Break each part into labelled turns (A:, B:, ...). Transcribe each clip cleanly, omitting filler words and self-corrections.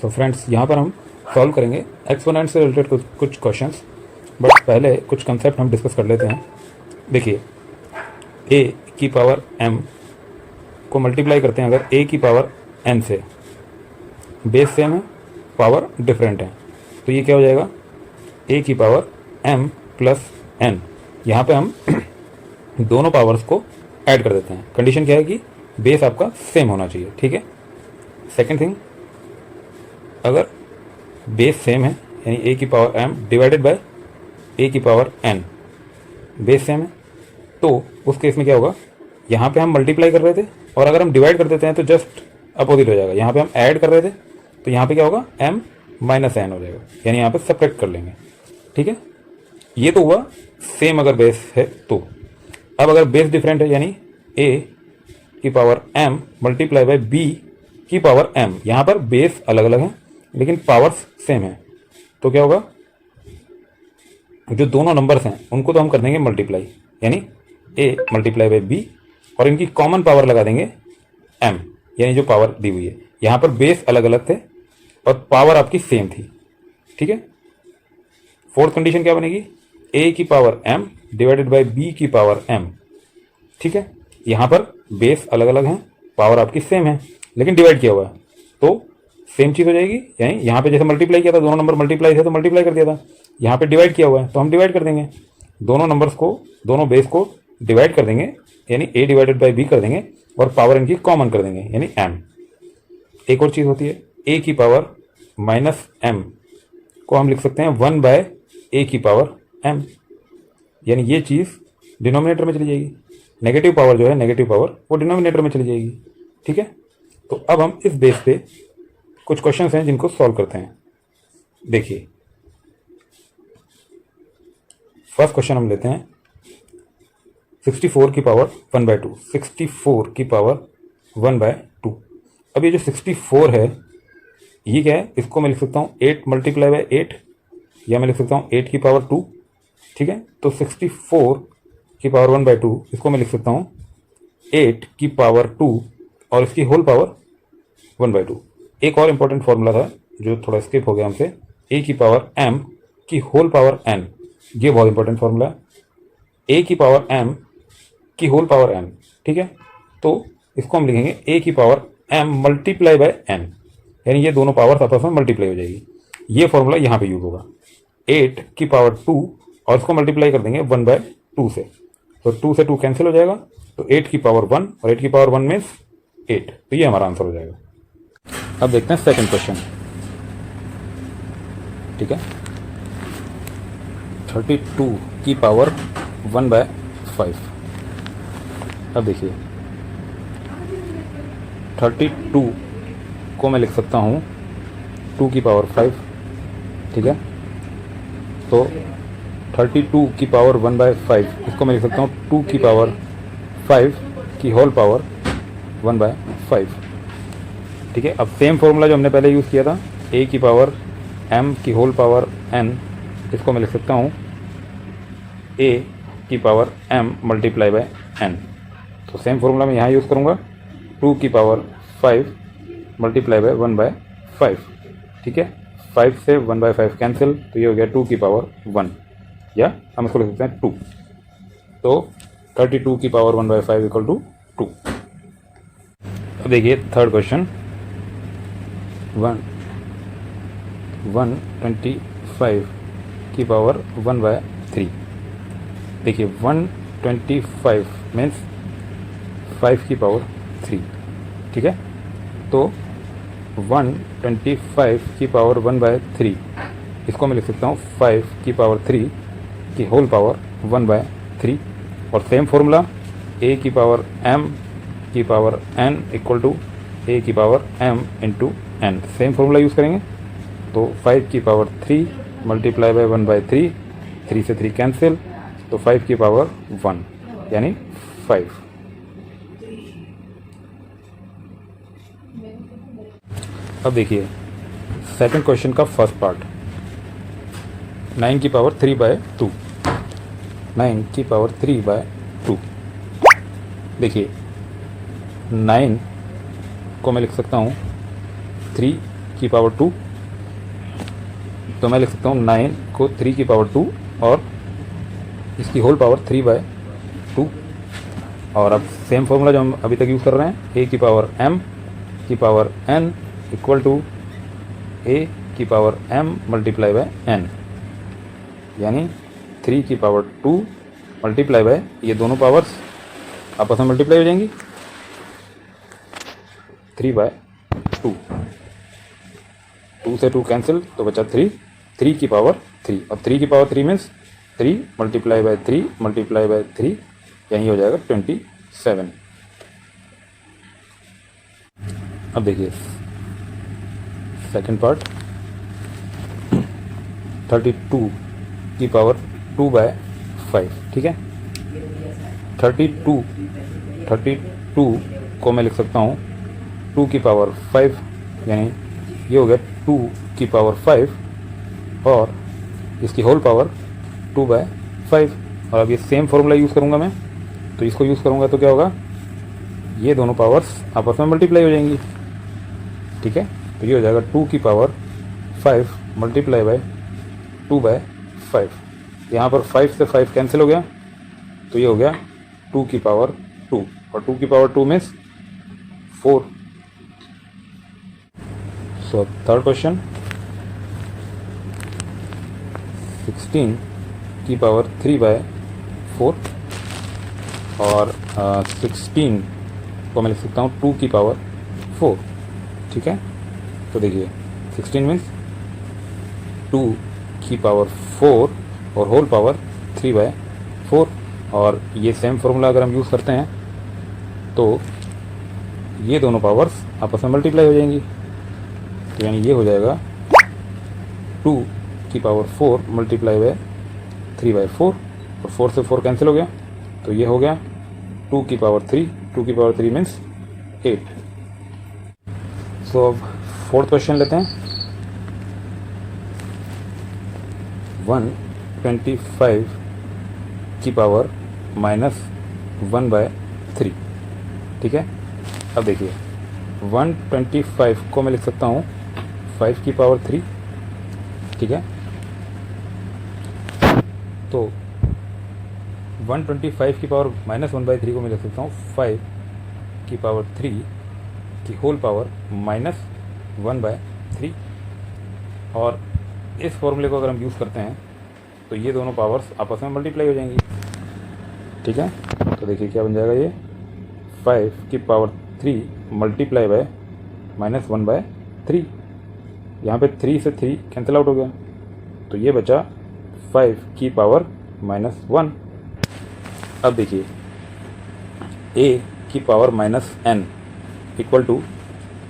A: So friends, यहाँ पर हम सॉल्व करेंगे एक्सपोनेंट से रिलेटेड कुछ क्वेश्चंस, बट पहले कुछ कंसेप्ट हम डिस्कस कर लेते हैं। देखिए, a की पावर m को मल्टीप्लाई करते हैं अगर a की पावर n से, बेस सेम है, पावर डिफरेंट है, तो ये क्या हो जाएगा, a की पावर m प्लस n। यहाँ पे हम दोनों पावर्स को ऐड कर देते हैं। कंडीशन क्या है कि बेस आपका सेम होना चाहिए, ठीक है। सेकेंड थिंग, अगर बेस सेम है यानी a की power m divided by a की पावर n, बेस सेम है, तो उस केस में क्या होगा, यहाँ पे हम मल्टीप्लाई कर रहे थे और अगर हम डिवाइड कर देते हैं तो जस्ट अपोजिट हो जाएगा। यहाँ पे हम ऐड कर रहे थे तो यहाँ पे क्या होगा, m माइनस n हो जाएगा, यानी यहाँ पे सब्ट्रैक्ट कर लेंगे, ठीक है। ये तो हुआ सेम अगर बेस है तो। अब अगर बेस डिफरेंट है यानी a की power m multiply bye b की पावर m, यहाँ पर बेस अलग अलग है लेकिन पावर्स सेम है, तो क्या होगा, जो दोनों नंबर्स हैं उनको तो हम कर देंगे मल्टीप्लाई, यानी a मल्टीप्लाई बाय b और इनकी कॉमन पावर लगा देंगे m, यानी जो पावर दी हुई है। यहाँ पर बेस अलग अलग थे और पावर आपकी सेम थी, ठीक है। फोर्थ कंडीशन क्या बनेगी, a की power m divided by b की पावर m, ठीक है। यहाँ पर बेस अलग अलग हैं, पावर आपकी सेम है लेकिन डिवाइड किया हुआ है, तो सेम चीज़ हो जाएगी। यानी यहाँ पे जैसे मल्टीप्लाई किया था, दोनों नंबर मल्टीप्लाई थे तो मल्टीप्लाई कर दिया था, यहाँ पे डिवाइड किया हुआ है तो हम डिवाइड कर देंगे, दोनों नंबर्स को, दोनों बेस को डिवाइड कर देंगे, यानी a डिवाइडेड बाई b कर देंगे और पावर इनकी कॉमन कर देंगे, यानी m। एक और चीज़ होती है, a की पावर माइनस m को हम लिख सकते हैं 1 बाय a की पावर m, यानी ये चीज़ डिनोमिनेटर में चली जाएगी, नेगेटिव पावर जो है, नेगेटिव पावर वो डिनोमिनेटर में चली जाएगी, ठीक है। तो अब हम इस बेस पे कुछ क्वेश्चंस हैं जिनको सॉल्व करते हैं। देखिए, फर्स्ट क्वेश्चन हम लेते हैं 64 की पावर 1 बाय 2, 64 की पावर 1 बाय 2। अब ये जो 64 है ये क्या है, इसको मैं लिख सकता हूँ 8 मल्टीप्लाई बाय 8, या मैं लिख सकता हूँ 8 की पावर 2, ठीक है। तो 64 की पावर 1 बाय 2, इसको मैं लिख सकता हूँ 8 की पावर 2 और इसकी होल पावर 1 बाय 2। एक और इम्पोर्टेंट फॉर्मूला था जो थोड़ा स्किप हो गया हमसे, a की पावर m की होल पावर n, ये बहुत इंपॉर्टेंट फॉर्मूला है, a की पावर m की होल पावर n, ठीक है। तो इसको हम लिखेंगे a की power m multiply by n, यानी ये दोनों पावर्स आपस में मल्टीप्लाई हो जाएगी। ये फॉर्मूला यहाँ पे यूज होगा, 8 की पावर 2 और इसको मल्टीप्लाई कर देंगे 1 बाय 2 से, तो 2 से 2 कैंसिल हो जाएगा, तो 8 की पावर 1 और 8 की पावर 1 मीन्स 8, तो ये हमारा आंसर हो जाएगा। अब देखते हैं सेकंड क्वेश्चन, ठीक है। 32 की पावर 1 बाय 5। अब देखिए, 32 को मैं लिख सकता हूँ 2 की पावर 5, ठीक है। तो 32 की पावर 1 बाय 5, इसको मैं लिख सकता हूँ 2 की पावर 5 की होल पावर 1 बाय 5, ठीक है। अब सेम फॉर्मूला जो हमने पहले यूज़ किया था, a की पावर m की होल पावर n, इसको मैं लिख सकता हूँ a की power m multiply by n। तो सेम फॉर्मूला मैं यहाँ यूज़ करूँगा, 2 की पावर 5 मल्टीप्लाई बाय 1 बाय 5, ठीक है। 5 से 1 बाय 5 कैंसिल, तो ये हो गया 2 की पावर 1, या हम इसको लिख सकते हैं 2। तो 32 की पावर 1 बाय 5 इक्वल टू 2। अब देखिए थर्ड क्वेश्चन, 125 की पावर 1 बाय 3। देखिए 125 मीन्स 5 की पावर 3, ठीक है। तो 125 की पावर 1 बाय 3, इसको मैं लिख सकता हूँ 5 की पावर 3 की होल पावर 1 बाय 3, और सेम फॉर्मूला, a की पावर m की power n equal to a की power m into n, same formula use करेंगे। तो 5 की पावर 3 मल्टीप्लाई बाय 1 बाय 3, 3 से 3 कैंसिल, तो 5 की पावर 1 यानी 5। अब देखिए सेकंड क्वेश्चन का फर्स्ट पार्ट, 9 की पावर 3 बाय 2, 9 की पावर 3 बाय 2। देखिए 9 को मैं लिख सकता हूँ 3 की पावर 2, तो मैं लिख सकता हूँ 9 को 3 की पावर 2 और इसकी होल पावर 3/2। और अब सेम फॉर्मूला जो हम अभी तक यूज़ कर रहे हैं, a की पावर m की power n equal to a की power m multiply by n, यानी 3 की पावर 2 मल्टीप्लाई बाय ये दोनों पावर्स आपस में मल्टीप्लाई हो जाएंगी, 3/2, 2 से 2 कैंसिल तो बचा 3, 3 की पावर 3, और 3 की power 3 means 3 multiply by 3 multiply by 3, यही हो जाएगा 27। अब देखिए सेकंड पार्ट, 32 की पावर 2/5, ठीक है। 32 को मैं लिख सकता हूँ 2 की पावर 5, यानी ये हो गया 2 की पावर 5 और इसकी होल पावर 2/5। और अब ये सेम फॉर्मूला यूज़ करूँगा मैं, तो इसको यूज़ करूँगा तो क्या होगा, ये दोनों पावर्स आपस में मल्टीप्लाई हो जाएंगी, ठीक है। तो ये हो जाएगा 2 की पावर 5 मल्टीप्लाई बाय 2/5। यहाँ पर 5 से 5 कैंसिल हो गया, तो ये हो गया 2 की पावर 2, और 2 की power 2 means 4। So third question, 16 की पावर 3/4 और 16 को मैं लिख सकता हूँ 2 की पावर 4, ठीक है। तो देखिए 16 मीन्स 2 की पावर 4 और होल पावर 3/4, और ये सेम फॉर्मूला अगर हम यूज़ करते हैं तो ये दोनों पावर्स आपस में मल्टीप्लाई हो जाएंगी, तो यानी ये हो जाएगा 2 की पावर 4 मल्टीप्लाई बाय 3/4, और 4 से 4 कैंसिल हो गया, तो ये हो गया 2 की पावर 3, 2 की पावर 3 मीन्स 8। सो अब फोर्थ क्वेश्चन लेते हैं, 125 की पावर -1/3, ठीक है। अब देखिए 125 को मैं लिख सकता हूँ 5 की पावर 3, ठीक है। तो 125 की पावर -1/3 को मैं लिख सकता हूँ 5 की पावर 3 की होल पावर -1/3, और इस फॉर्मूले को अगर हम यूज़ करते हैं तो ये दोनों पावर्स आपस में मल्टीप्लाई हो जाएंगी, ठीक है। तो देखिए क्या बन जाएगा, ये 5 की पावर 3 मल्टीप्लाई बाय -1/3, यहाँ पे 3 से 3 कैंसिल आउट हो गया, तो ये बचा 5 की पावर -1। अब देखिए a की power -n equal to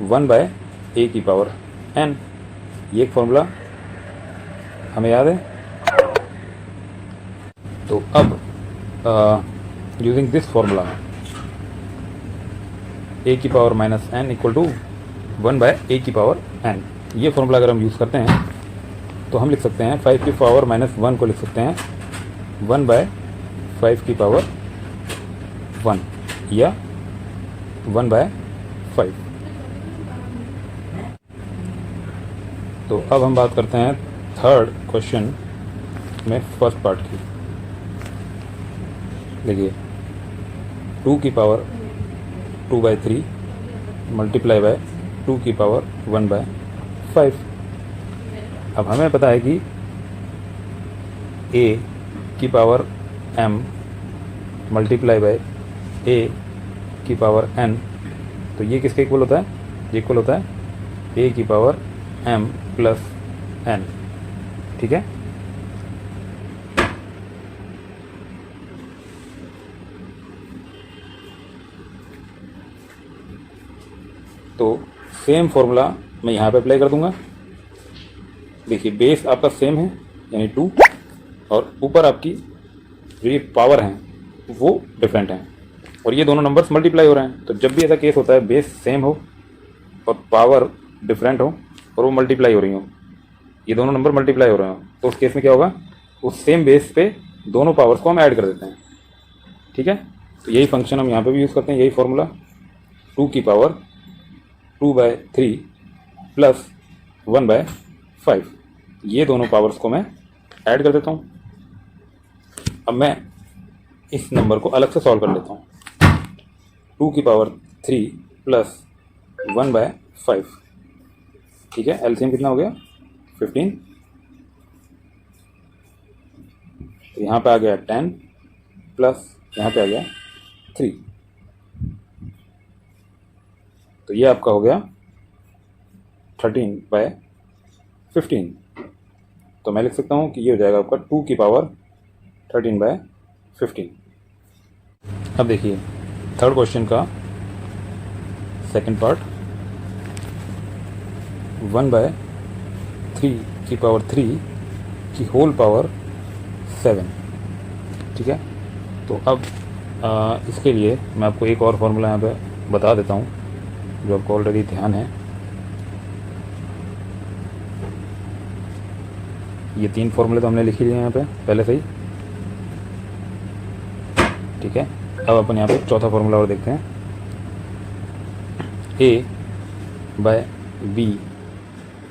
A: 1/a की पावर n, ये एक फॉर्मूला हमें याद है। तो अब यूजिंग दिस फॉर्मूला a की power -n equal to 1/a की पावर n, ये फॉर्मूला अगर हम यूज़ करते हैं तो हम लिख सकते हैं 5 की पावर -1 को लिख सकते हैं 1/5 की पावर 1 या 1/5। तो अब हम बात करते हैं थर्ड क्वेश्चन में फर्स्ट पार्ट की। देखिए 2 की पावर 2/3 मल्टीप्लाई बाय 2 की पावर 1/5। अब हमें पता है कि a की power m multiply bye a की पावर n, तो ये किसके इक्वल होता है, ये इक्वल होता है a की पावर m प्लस n, ठीक है। तो सेम फॉर्मूला मैं यहाँ पे अप्लाई कर दूंगा। देखिए बेस आपका सेम है यानी 2, और ऊपर आपकी जो ये पावर हैं वो डिफरेंट हैं, और ये दोनों नंबर्स मल्टीप्लाई हो रहे हैं। तो जब भी ऐसा केस होता है बेस सेम हो और पावर डिफरेंट हो और वो मल्टीप्लाई हो रही हो, ये दोनों नंबर मल्टीप्लाई हो रहे हो, तो उस केस में क्या होगा, उस सेम बेस पे दोनों पावर्स को हम ऐड कर देते हैं, ठीक है। तो यही फंक्शन हम यहाँ पे भी यूज़ करते हैं, यही फॉर्मूला 2 की पावर 2/3 प्लस 1/5। ये दोनों पावर्स को मैं ऐड कर देता हूँ। अब मैं इस नंबर को अलग से सॉल्व कर लेता हूँ। 2⁻³ प्लस 1/5, ठीक है। एलसीएम कितना हो गया? 15। तो यहाँ पे आ गया 10 प्लस यहाँ पे आ गया 3। तो ये आपका हो गया 13/15। तो मैं लिख सकता हूँ कि ये हो जाएगा आपका 2⁻13/15। अब देखिए थर्ड क्वेश्चन का सेकंड पार्ट, 1/3 की होल पावर 7, ठीक है। तो अब इसके लिए मैं आपको एक और फॉर्मूला यहाँ पे बता देता हूँ जो आपको ऑलरेडी ध्यान है। ये 3 फॉर्मूले तो हमने लिख ही लिए यहाँ पे पहले से ही, ठीक है। अब अपन यहाँ पे चौथा फॉर्मूला और देखते हैं, a/b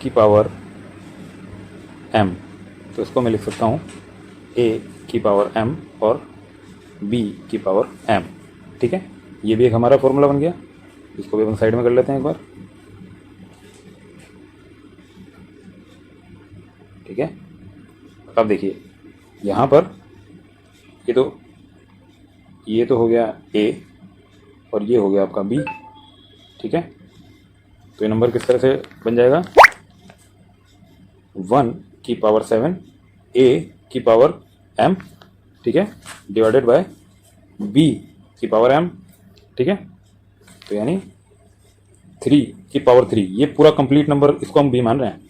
A: की पावर m। तो इसको मैं लिख सकता हूँ a की पावर m और b की पावर m, ठीक है। ये भी एक हमारा फॉर्मूला बन गया। इसको भी अपन साइड में कर लेते हैं एक बार, ठीक है। अब देखिए यहाँ पर ये तो हो गया a और ये हो गया आपका b, ठीक है। तो ये नंबर किस तरह से बन जाएगा? 1⁻7 a की पावर m, ठीक है, डिवाइडेड बाय b की पावर m, ठीक है। तो यानी 3⁻3, ये पूरा कंप्लीट नंबर, इसको हम b मान रहे हैं,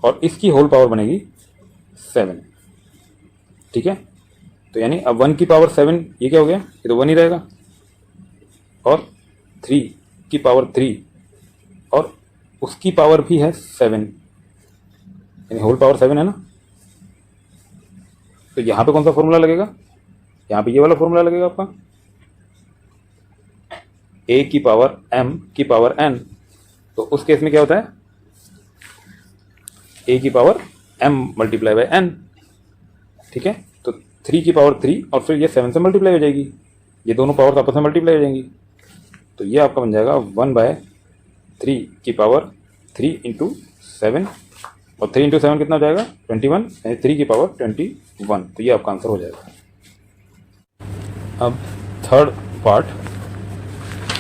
A: और इसकी होल पावर बनेगी 7, ठीक है। तो यानी अब 1⁻7 ये क्या हो गया? ये तो 1 ही रहेगा, और 3⁻3 और उसकी पावर भी है 7, यानी होल पावर 7 है ना। तो यहाँ पे कौन सा फॉर्मूला लगेगा? यहाँ पे ये वाला फॉर्मूला लगेगा आपका, a की पावर m की पावर n। तो उस केस में क्या होता है? a की power m multiply by n, ठीक है। तो 3⁻3 और फिर ये 7 से मल्टीप्लाई हो जाएगी, ये दोनों पावर्स आपस में मल्टीप्लाई हो जाएंगी। तो ये आपका बन जाएगा 1/3 की पावर 3 × 7, और 3 × 7 कितना हो जाएगा? 21, यानी 3 की पावर 21। तो ये आपका आंसर हो जाएगा। अब थर्ड पार्ट,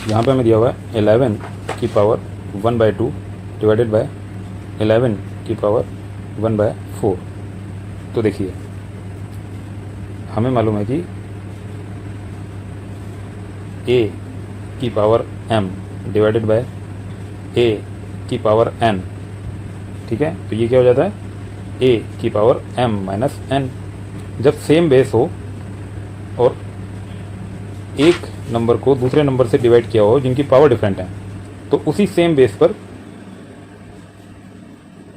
A: यहाँ पे हमें दिया हुआ है 11 की पावर 1/2 डिवाइडेड बाय 11 की पावर 1/4। तो देखिए हमें मालूम है कि a की power m divided by a की पावर n, ठीक है। तो ये क्या हो जाता है? a की पावर m माइनस n। जब सेम बेस हो और एक नंबर को दूसरे नंबर से डिवाइड किया हो जिनकी पावर डिफरेंट है, तो उसी सेम बेस पर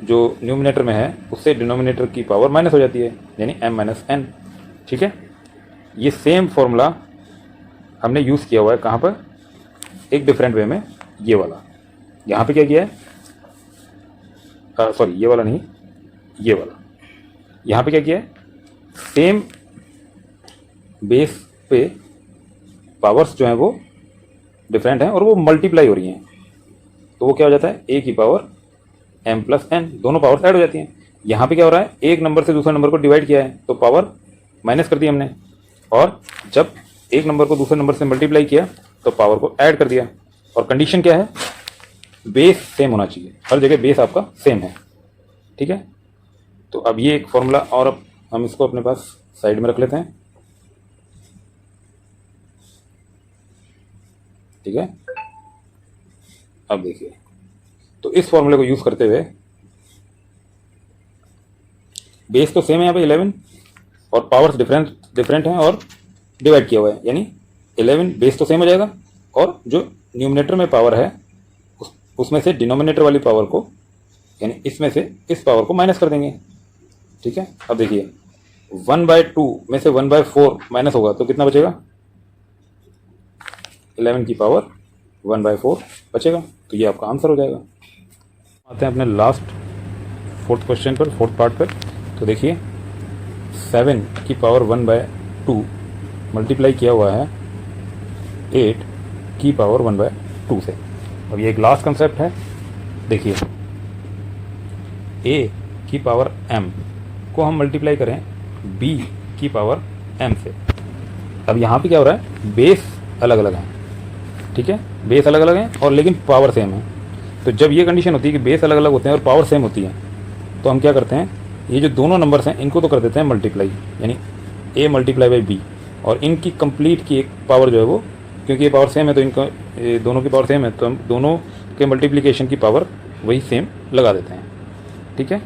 A: जो न्यूमिनेटर में है उससे डिनोमिनेटर की पावर माइनस हो जाती है, यानी m माइनस n, ठीक है। ये सेम फॉर्मूला हमने यूज़ किया हुआ है कहाँ पर? एक डिफरेंट वे में, ये वाला। यहाँ पे क्या किया है? सॉरी, ये वाला नहीं, ये वाला। यहाँ पे क्या किया है? सेम बेस पे पावर्स जो हैं वो डिफरेंट हैं और वो मल्टीप्लाई हो रही हैं, तो वो क्या हो जाता है? a की पावर m प्लस n, दोनों पावर्स ऐड हो जाती हैं। यहाँ पे क्या हो रहा है? एक नंबर से दूसरे नंबर को डिवाइड किया है तो पावर माइनस कर दी हमने, और जब एक नंबर को दूसरे नंबर से मल्टीप्लाई किया तो पावर को ऐड कर दिया। और कंडीशन क्या है? बेस सेम होना चाहिए, हर जगह बेस आपका सेम है, ठीक है। तो अब ये एक फॉर्मूला, और अब हम इसको अपने पास साइड में रख लेते हैं, ठीक है। अब देखिए, तो इस फॉर्मूले को यूज करते हुए बेस तो सेम है यहाँ पे 11, और पावर्स डिफरेंट हैं और डिवाइड किया हुआ है, यानी 11 बेस तो सेम हो जाएगा, और जो न्यूमिनेटर में पावर है उसमें से डिनोमिनेटर वाली पावर को, यानी इसमें से इस पावर को माइनस कर देंगे, ठीक है। अब देखिए 1/2 में से 1/4 माइनस होगा तो कितना बचेगा? 11 की पावर 1/4 बचेगा। तो ये आपका आंसर हो जाएगा। आते हैं अपने लास्ट फोर्थ क्वेश्चन पर, फोर्थ पार्ट पर। तो देखिए 7 की पावर 1/2 मल्टीप्लाई किया हुआ है 8 की पावर 1/2 से। अब ये एक लास्ट कंसेप्ट है। देखिए a की पावर m को हम मल्टीप्लाई करें b की पावर m से। अब यहाँ पे क्या हो रहा है, बेस अलग अलग हैं, ठीक है, बेस अलग अलग हैं और लेकिन पावर सेम है। तो जब ये कंडीशन होती है कि बेस अलग अलग होते हैं और पावर सेम होती है, तो हम क्या करते हैं, ये जो दोनों नंबर्स हैं इनको तो कर देते हैं मल्टीप्लाई, यानी a मल्टीप्लाई बाई b, और इनकी कंप्लीट की एक पावर जो है वो, क्योंकि ये पावर सेम है तो इनका ये दोनों की पावर सेम है, तो हम दोनों के मल्टीप्लिकेशन की पावर वही सेम लगा देते हैं, ठीक है।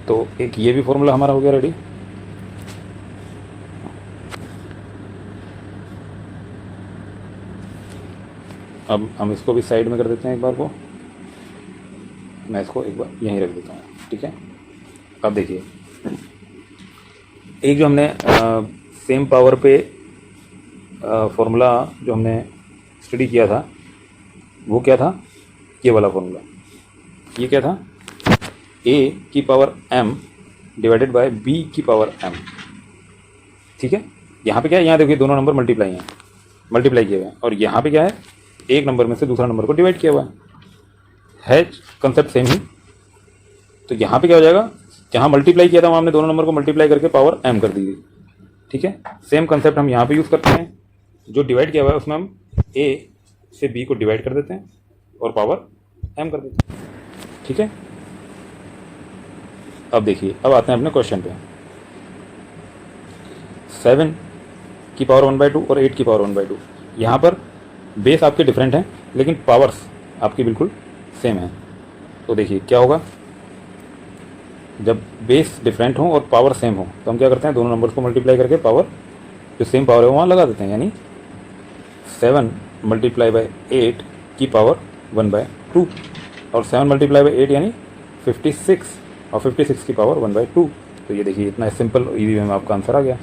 A: तो एक ये भी फॉर्मूला हमारा हो गया रेडी। अब हम इसको भी साइड में कर देते हैं एक बार को, मैं इसको एक बार यहीं रख देता हूँ, ठीक है। अब देखिए एक जो हमने सेम पावर पे फॉर्मूला जो हमने स्टडी किया था वो क्या था, ये वाला फॉर्मूला, ये क्या था, a की power m divided by b की पावर m, ठीक है। यहाँ पे क्या है, यहाँ देखिए दोनों नंबर मल्टीप्लाई किए हुए हैं, और यहाँ पे क्या है, एक नंबर में से दूसरा नंबर को डिवाइड किया हुआ है कंसेप्ट सेम ही। तो यहाँ पे क्या हो जाएगा, जहाँ मल्टीप्लाई किया था वहाँ हमने दोनों नंबर को मल्टीप्लाई करके पावर m कर दी थी, ठीक है। सेम कंसेप्ट हम यहाँ पे यूज़ करते हैं, जो डिवाइड किया हुआ है उसमें हम a से b को डिवाइड कर देते हैं और पावर m कर देते हैं, ठीक है। अब देखिए, अब आते हैं अपने क्वेश्चन पे। 7 की पावर 1/2 और 8 की पावर 1/2, यहाँ पर बेस आपके डिफरेंट हैं लेकिन पावर्स आपकी बिल्कुल सेम है। तो देखिए क्या होगा, जब बेस डिफरेंट हो और पावर सेम हो तो हम क्या करते हैं, दोनों नंबर्स को मल्टीप्लाई करके पावर जो सेम पावर है वहाँ लगा देते हैं, यानी 7 मल्टीप्लाई बाई 8 की पावर 1/2, और 7 मल्टीप्लाई बाई 8 यानी 56, और 56 की पावर 1/2। तो ये देखिए इतना सिंपल ईजी में आपका आंसर आ गया।